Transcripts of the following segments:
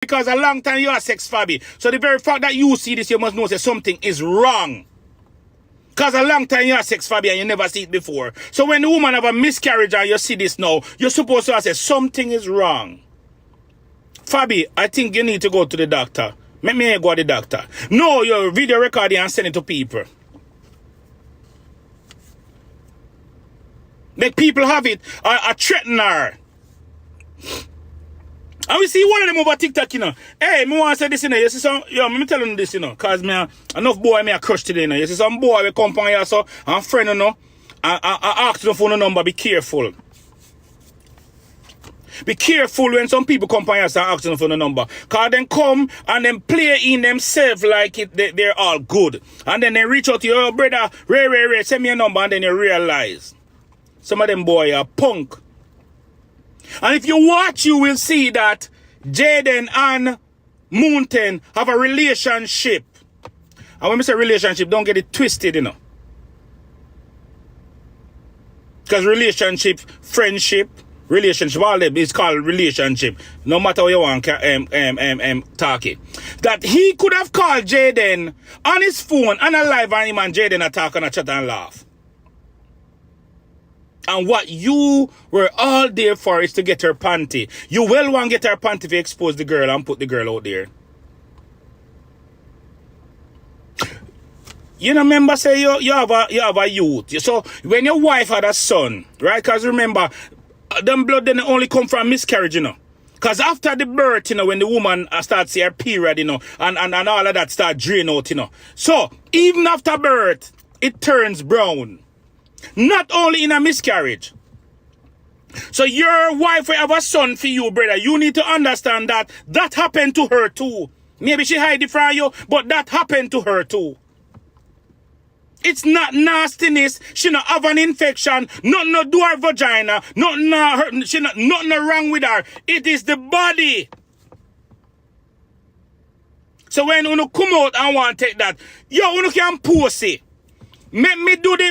Because a long time you are sex Fabbi. So the very fact that you see this, you must know that something is wrong. Because a long time you are sex Fabbi and you never see it before. So when the woman have a miscarriage and you see this now, you're supposed to say something is wrong. Fabbi, I think you need to go to the doctor. Let me go to the doctor. No, your video recording and send it to people. Make people have it. I threaten her. And we see one of them over TikTok, you know. Hey, me want to say this, you know. You see some, yo, me tell them this, you know. Because me, enough boy me a crush today, you know. You see some boy will come on here, so, and friend, you know. I ask them for no number, be careful. Be careful when some people come on here and ask them for no number. Because then come and then play in themselves like they're all good. And then they reach out to you, oh, brother, Ray, send me a number, and then you realize. Some of them boy are punk. And if you watch, you will see that Jayden and Mountain have a relationship. And when we say relationship, don't get it twisted, you know. Because relationship, friendship, relationship, all that is called relationship. No matter how you want talk it. That he could have called Jayden on his phone and alive and him and Jayden are talking and chat and laugh. And what you were all there for is to get her panty. You will want to get her panty if you expose the girl and put the girl out there. You know, remember, say you have a youth. So when your wife had a son, right? Because remember, them blood then only come from miscarriage, you know. Because after the birth, you know, when the woman starts her period, you know, and all of that start drain out, you know. So even after birth, it turns brown. Not only in a miscarriage. So your wife will have a son for you, brother. You need to understand that that happened to her too. Maybe she hide it from you, but that happened to her too. It's not nastiness. She not have an infection. Nothing no do her vagina. Nothing wrong with her. It is the body. So when you come out and want to take that, you can post it. Me do the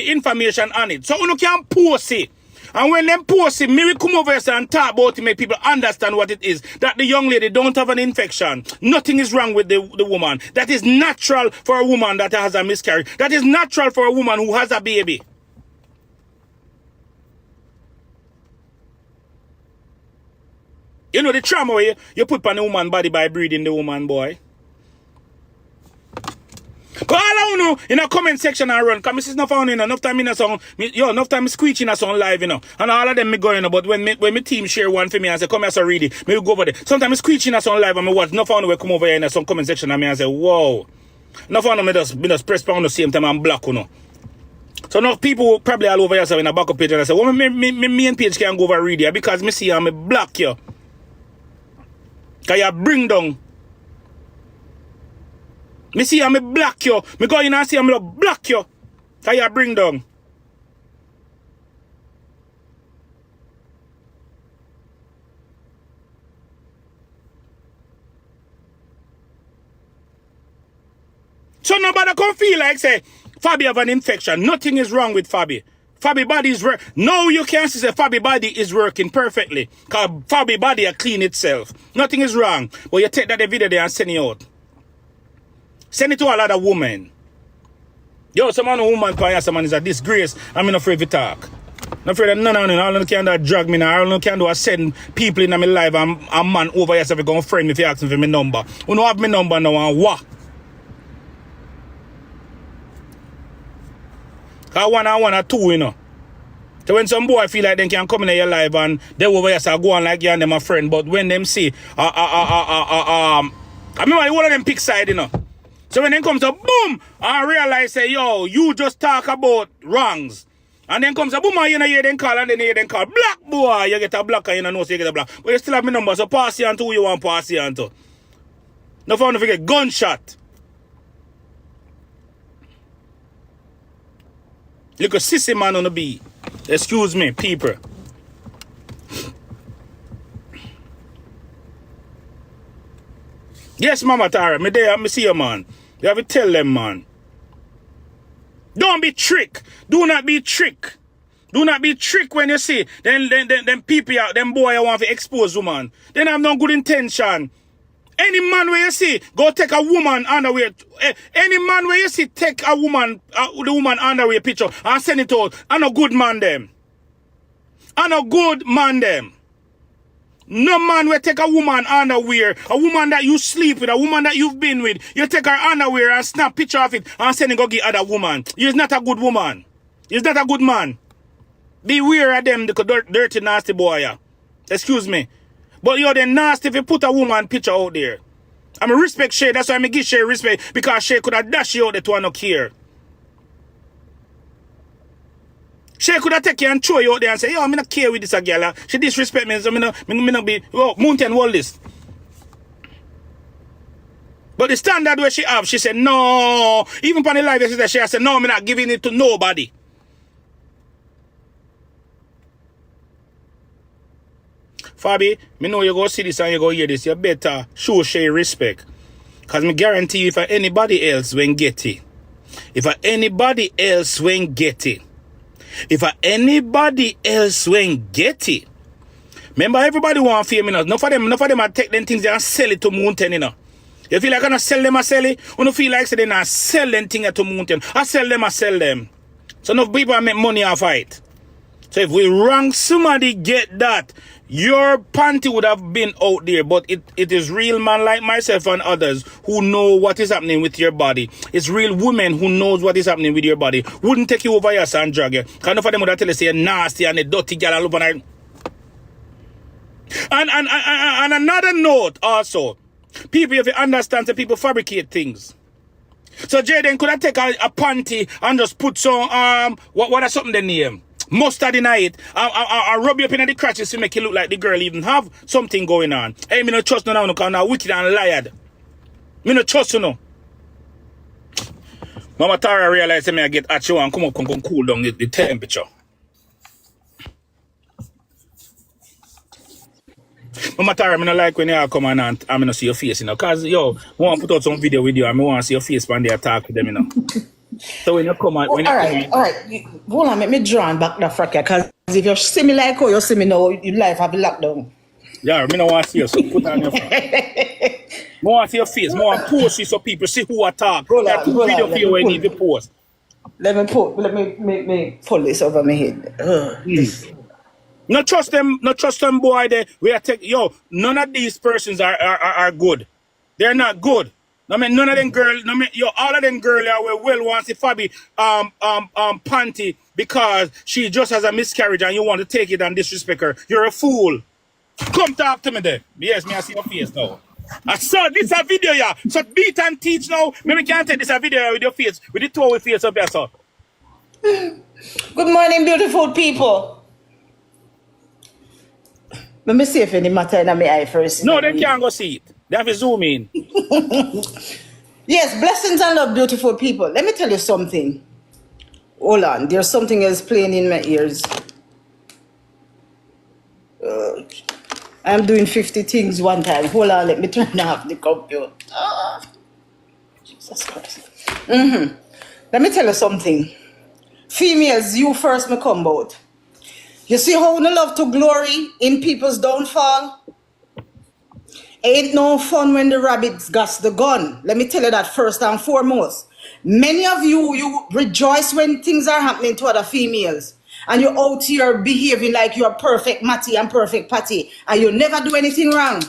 information on it. So you can post it. And when them post it, me will come over here and talk about it, make people understand what it is. That the young lady don't have an infection. Nothing is wrong with the woman. That is natural for a woman that has a miscarriage. That is natural for a woman who has a baby. You know the trauma you put on the woman body by breeding the woman, boy. But all I know in a comment section I run, because this is not found in enough time in a song, enough time screeching a song live, you know. And all of them me going, but when my team share one for me and say, come here, so read it, me go over there. Sometimes screeching a song live and me watch, not found we come over here in a song comment section and me and say, whoa. Not found me just press pound the same time and black, you know. So enough people probably all over here so in a backup page and I say, well, me main page can go over read here because me see I'm black you. Because you bring down. Me see I'm black you. Me go in and see I'm black you. Can you bring down? So nobody can feel like say Fabbi have an infection. Nothing is wrong with Fabbi. Fabbi body is no, you can't say Fabbi body is working perfectly. Because Fabbi body clean itself. Nothing is wrong. But you take that video there and send it out. Send it to a lot of women. Yo, some man woman for someone is a disgrace. I'm not afraid to talk. I'm afraid that none of them, all of them can drag me now. All of them can do is send people in my life and a man over here so going to friend me if you ask me for my number. You don't have my number now and what? Because one or two, you know. So when some boy feel like they can come in your life and they over here so go on like you and them a friend, but when them see I remember one of them pick side, you know. So when they come to boom, I realize say, yo, you just talk about wrongs. And then comes a boom, and you know, hear them call, and then hear them call. Black boy, you get a black, and you know, so you get a black. But you still have my number, so pass you on to who you want to pass you on to. No fun to forget, gunshot. Look a sissy man on the beat. Excuse me, people. Yes, Mama Tara, me there, me see you, man. You have to tell them, man. Don't be tricked. Do not be tricked. Do not be tricked when you see them people out, them boy want to expose woman. They have no good intention. Any man where you see, go take a woman underwear. Any man where you see, take a woman, the woman underwear picture and send it out. I'm a good man them. I'm a good man them. No man will take a woman underwear, a woman that you sleep with, a woman that you've been with. You take her underwear and snap picture of it and send it go get other woman. You're not a good woman. You're not a good man. Beware of them, the dirty, nasty boy. Yeah. Excuse me. But you're the nasty if you put a woman picture out there. I'm a respect Shay. That's why I give Shay respect. Because Shay could have dashed you out there to not care. Shay could have taken you and throw you out there and say, yo, I'm not care with this girl. She disrespect me. So I'm not be, oh, mountain wall this. But the standard where she have, she said, no. Even upon the live, she said, no, I'm not giving it to nobody. Fabbi, me know you go see this and you go hear this. You better show Shay respect. Because me guarantee you if anybody else when get it. If anybody else when get it. If anybody else when get it. Remember everybody want fame, you know. Enough of them are take them things and sell it to mountain, you know. You feel like I'm not sell them, I sell it. You don't feel like they not sell them things to mountain. I sell them. So enough people make money off it. So if we rank somebody get that, your panty would have been out there. But it is real man like myself and others who know what is happening with your body. It's real women who knows what is happening with your body. Wouldn't take you over your son and drag you. Kind of them would tell you say nasty and a dirty girl and look and another note also. People, if you understand, that people fabricate things. So Jayden could have taken a panty and just put some what are something they name? Mustard in it. I rub you up in the crotches to make it look like the girl even have something going on. Hey, me no trust no now because now wicked and lied. Me no trust you no. Mama Tara realized me I get at you and come cool down the temperature. Mama Tara, me no like when you come and I me no see your face, you know. Cause yo, I want to put out some video with you and I want to see your face when they talk with them, you know. So when you come out, when all right. Hold on, make me draw back the frack, because if you see me like how you see me now, your life have been locked down. Yeah, me no want to see you, so put on your face. I want to see your face. I want to post you so people see who I talk. There are two videos for you where you need to post. Let me pull this over my head. Not trust them boy there. We are none of these persons are good. They're not good. I mean, none of them girls, all of them girls are well want to Fabbi panty because she just has a miscarriage and you want to take it and disrespect her. You're a fool. Come talk to me there. Yes, me I see your face now. I saw this a video, yeah. So beat and teach now. Maybe can't take this a video with your face, with the toe with face up there, so. Good morning, beautiful people. Let me see if any matter in my eye first. No, they can't go see it. They have to zoom in. Yes, blessings and love, beautiful people. Let me tell you something. Hold on, there's something else playing in my ears. I'm doing 50 things one time. Hold on, let me turn off the computer. Jesus Christ. Let me tell you something. Females, you first me come out. You see how we love to glory in people's downfall? Ain't no fun when the rabbits got the gun. Let me tell you that first and foremost. Many of you rejoice when things are happening to other females. And you're out here behaving like you're perfect Matty and perfect Patty. And you never do anything wrong.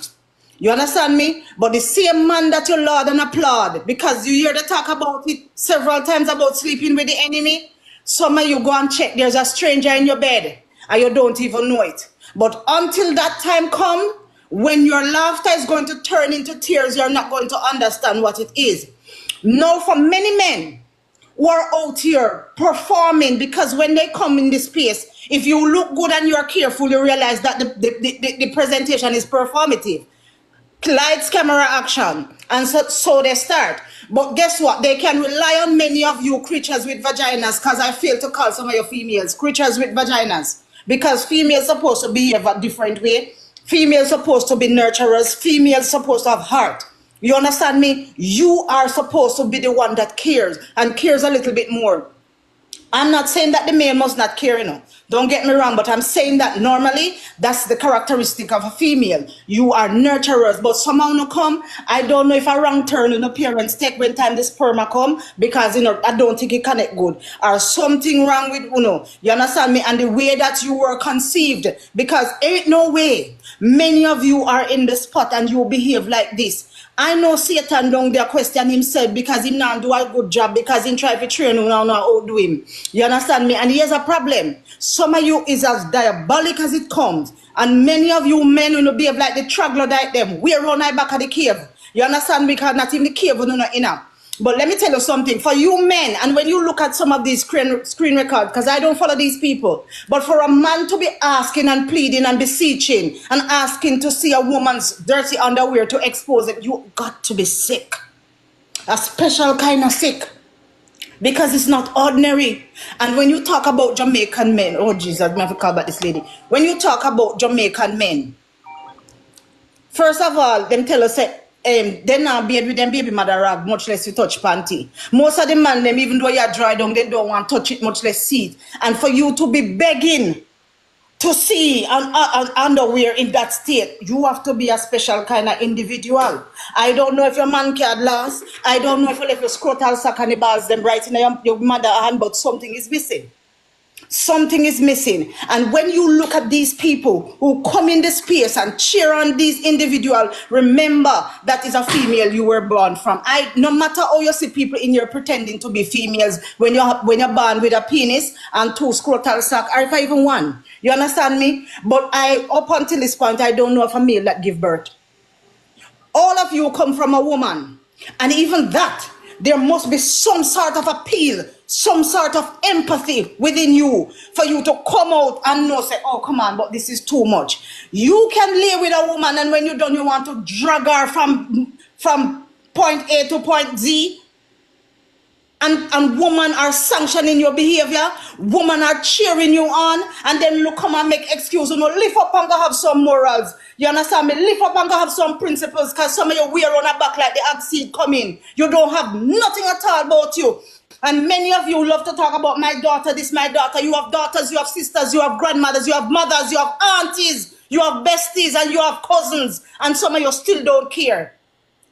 You understand me? But the same man that you laud and applaud, because you hear the talk about it several times about sleeping with the enemy. Some of you go and check there's a stranger in your bed. And you don't even know it. But until that time comes, when your laughter is going to turn into tears, you're not going to understand what it is. Now, for many men who are out here performing, because when they come in this space, if you look good and you're careful, you realize that the presentation is performative. Lights, camera, action. And so they start. But guess what? They can rely on many of you creatures with vaginas, because I failed to call some of your females creatures with vaginas. Because females supposed to behave a different way. Females supposed to be nurturers. Females supposed to have heart. You understand me? You are supposed to be the one that cares and cares a little bit more. I'm not saying that the male must not care, you know. Don't get me wrong, but I'm saying that normally that's the characteristic of a female. You are nurturers, but somehow no come. I don't know if a wrong turn in the parents take when time the sperma come, because you know I don't think it connect good or something wrong with you know. You understand me? And the way that you were conceived, because ain't no way many of you are in the spot and you behave like this. I know Satan down there question himself because he not do a good job, because he try to train you now outdo him. You understand me? And he has a problem. Some of you is as diabolic as it comes. And many of you men will behave like the troglodyte them. We run right back at the cave. You understand me? Because not even the cave will not enough. But let me tell you something. For you men, and when you look at some of these screen records, because I don't follow these people, but for a man to be asking and pleading and beseeching and asking to see a woman's dirty underwear to expose it, you got to be sick. A special kind of sick. Because it's not ordinary. And when you talk about Jamaican men, oh Jesus, I have to call back this lady. When you talk about Jamaican men, first of all, them tell us that they not bathe with them baby mother rag, much less you touch panty. Most of the man, them, even though you're dry down, they don't want to touch it, much less see it. And for you to be begging to see an underwear in that state, you have to be a special kind of individual. I don't know if your man can last. I don't know if you left your scrotal sack and the balls them right in your mother hand, but something is missing. Something is missing. And when you look at these people who come in the space and cheer on these individuals, remember that is a female you were born from. No matter how you see people in here pretending to be females, when you're born with a penis and 2 scrotal sac, or if I even one. You understand me? But up until this point, I don't know of a male that give birth. All of you come from a woman. And even that, there must be some sort of appeal, some sort of empathy within you for you to come out and know, say, oh, come on, but this is too much. You can lay with a woman, and when you're done, you want to drag her from point A to point Z. And women are sanctioning your behavior. Women are cheering you on. And then look, come and make excuses. You know, lift up and go have some morals. You understand me? Lift up and go have some principles, because some of you wear on a back like the ag seed coming. You don't have nothing at all about you. And many of you love to talk about my daughter, this, my daughter. You have daughters, you have sisters, you have grandmothers, you have mothers, you have aunties, you have besties, and you have cousins. And some of you still don't care.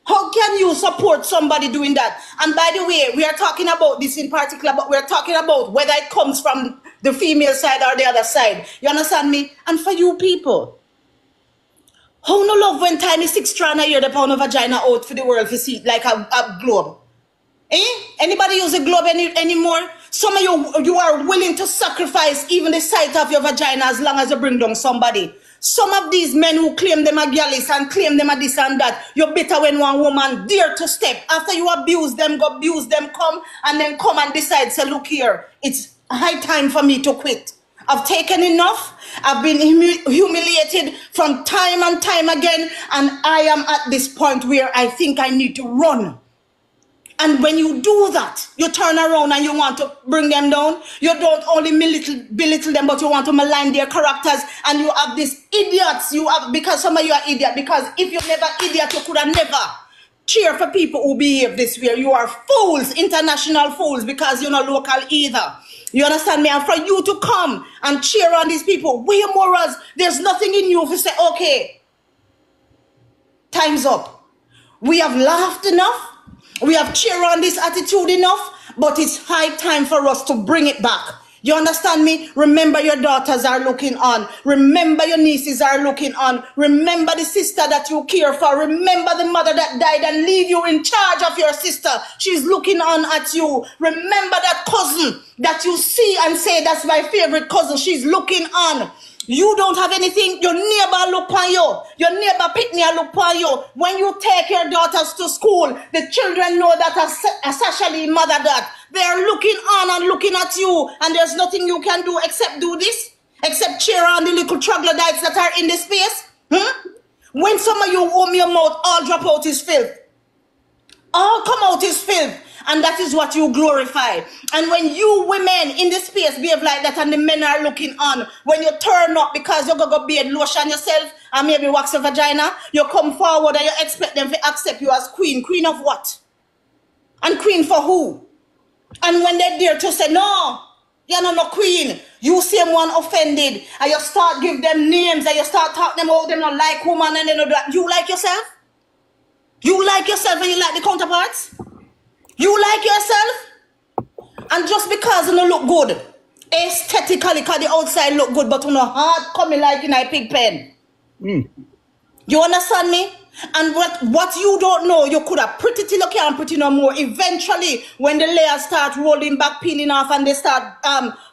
How can you support somebody doing that? And by the way, we are talking about this in particular, but we're talking about whether it comes from the female side or the other side. You understand me? And for you people, how no love when tiny 6 strand a year the pound of vagina out for the world to see like a globe? Eh? Anybody use a globe anymore? Some of you are willing to sacrifice even the sight of your vagina as long as you bring down somebody. Some of these men who claim them a gyalis and claim them a this and that, you're better when one woman dare to step. After you abuse them, go abuse them, come and decide, say, look here, it's high time for me to quit. I've taken enough. I've been humiliated from time and time again, and I am at this point where I think I need to run. And when you do that, you turn around and you want to bring them down. You don't only belittle them, but you want to malign their characters. And you have these idiots. Because some of you are idiots. Because if you're never idiot, you could have never cheer for people who behave this way. You are fools, international fools, because you're not local either. You understand me? And for you to come and cheer on these people, we're morals. There's nothing in you to say, okay, time's up. We have laughed enough. We have cheered on this attitude enough, but it's high time for us to bring it back. You understand me? Remember your daughters are looking on. Remember your nieces are looking on. Remember the sister that you care for. Remember the mother that died and leave you in charge of your sister. She's looking on at you. Remember that cousin that you see and say, that's my favorite cousin. She's looking on. You don't have anything. Your neighbor look on you. Your neighbor Pitney look on you. When you take your daughters to school, the children know that a Sashali mother that. They are looking on and looking at you, and there's nothing you can do except do this, except cheer on the little troglodytes that are in this space. When some of you open your mouth, all drop out is filth. All come out is filth. And that is what you glorify. And when you women in this space behave like that and the men are looking on, when you turn up because you go bathe, lotion yourself and maybe wax your vagina, you come forward and you expect them to accept you as queen. Queen of what? And queen for who? And when they dare to say, no, You're not no queen. You same one offended. And you start give them names and you start talking them out them not like woman and then that. You like yourself? You like yourself and you like the counterparts? You like yourself? And just because you don't look good, aesthetically, because the outside look good, but you know heart coming like in a pig pen. You understand me? And what you don't know, you could have pretty till you can't pretty no more. Eventually, when the layers start rolling back, peeling off, and they start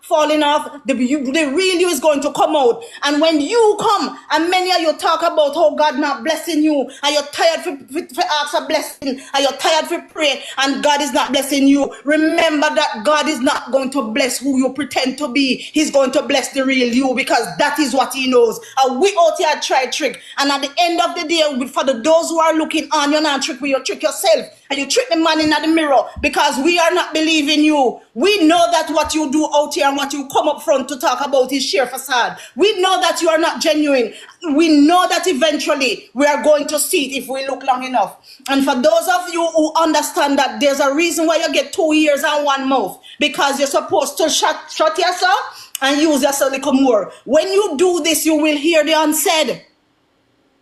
falling off, the real you is going to come out. And when you come, and many of you talk about how God not blessing you, and you're tired for ask a blessing, and you're tired for pray, and God is not blessing you. Remember that God is not going to bless who you pretend to be. He's going to bless the real you, because that is what He knows. And we out here try trick, and at the end of the day, for those who are looking on, you're not trick, you trick yourself, and you trick the man in the mirror, because we are not believing you. We know that what you do out here and what you come up front to talk about is sheer facade. We know that you are not genuine. We know that eventually we are going to see it if we look long enough. And for those of you who understand that there's a reason why you get 2 ears and 1 mouth, because you're supposed to shut yourself and use yourself a little more. When you do this, you will hear the unsaid.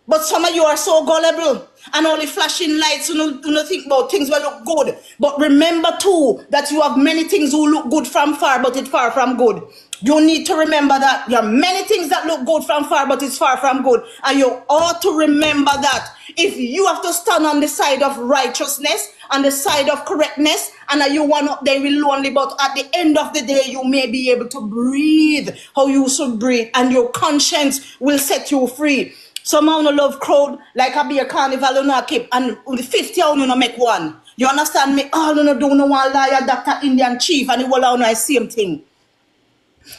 But some of you are so gullible and only flashing lights, you don't think about things will look good. But remember too that you have many things who look good from far, but it's far from good. You need to remember that. There are many things that look good from far, but it's far from good. And you ought to remember that. If you have to stand on the side of righteousness, on the side of correctness, and you want up there will lonely, but at the end of the day, you may be able to breathe how you should breathe, and your conscience will set you free. Some of you love crowd like a beer carnival you know keep, and the 50 you know make one. You understand me? All you know do no one liar, Dr. Indian chief, and you will know the same thing.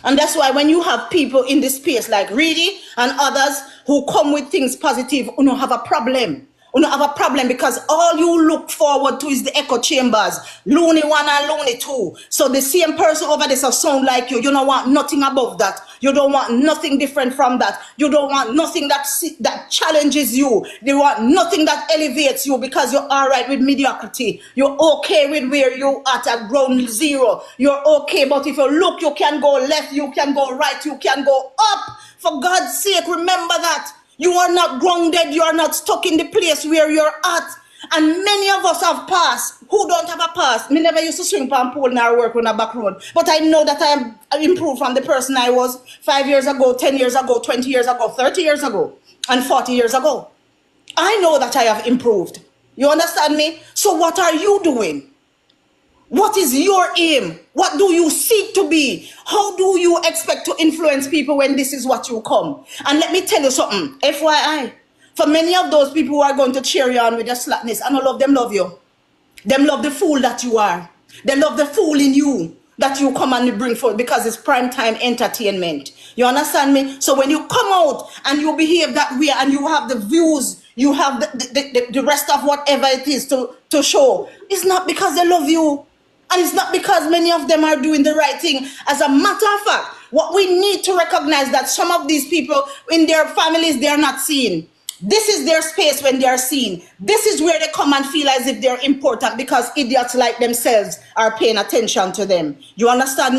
And that's why when you have people in this space like Reedy and others who come with things positive, you don't have a problem. You don't have a problem, because all you look forward to is the echo chambers. Looney 1 and Looney 2. So the same person over there sound like you. You don't want nothing above that. You don't want nothing different from that. You don't want nothing that challenges you. You want nothing that elevates you, because you're all right with mediocrity. You're okay with where you at ground zero. You're okay, but if you look, you can go left, you can go right, you can go up. For God's sake, remember that. You are not grounded. You are not stuck in the place where you're at. And many of us have passed. Who don't have a past? Me never used to swing pan pole or work on a back road. But I know that I am improved from the person I was 5 years ago, 10 years ago, 20 years ago, 30 years ago, and 40 years ago. I know that I have improved. You understand me? So what are you doing? What is your aim? What do you seek to be? How do you expect to influence people when this is what you come? And let me tell you something, FYI, for many of those people who are going to cheer you on with your slackness, and all of them love you. Them love the fool that you are. They love the fool in you that you come and you bring forth, because it's prime time entertainment. You understand me? So when you come out and you behave that way and you have the views, you have the rest of whatever it is to show, it's not because they love you. And it's not because many of them are doing the right thing. As a matter of fact, what we need to recognize that some of these people in their families, they are not seen. This is their space when they are seen. This is where they come and feel as if they're important, because idiots like themselves are paying attention to them. You understand me?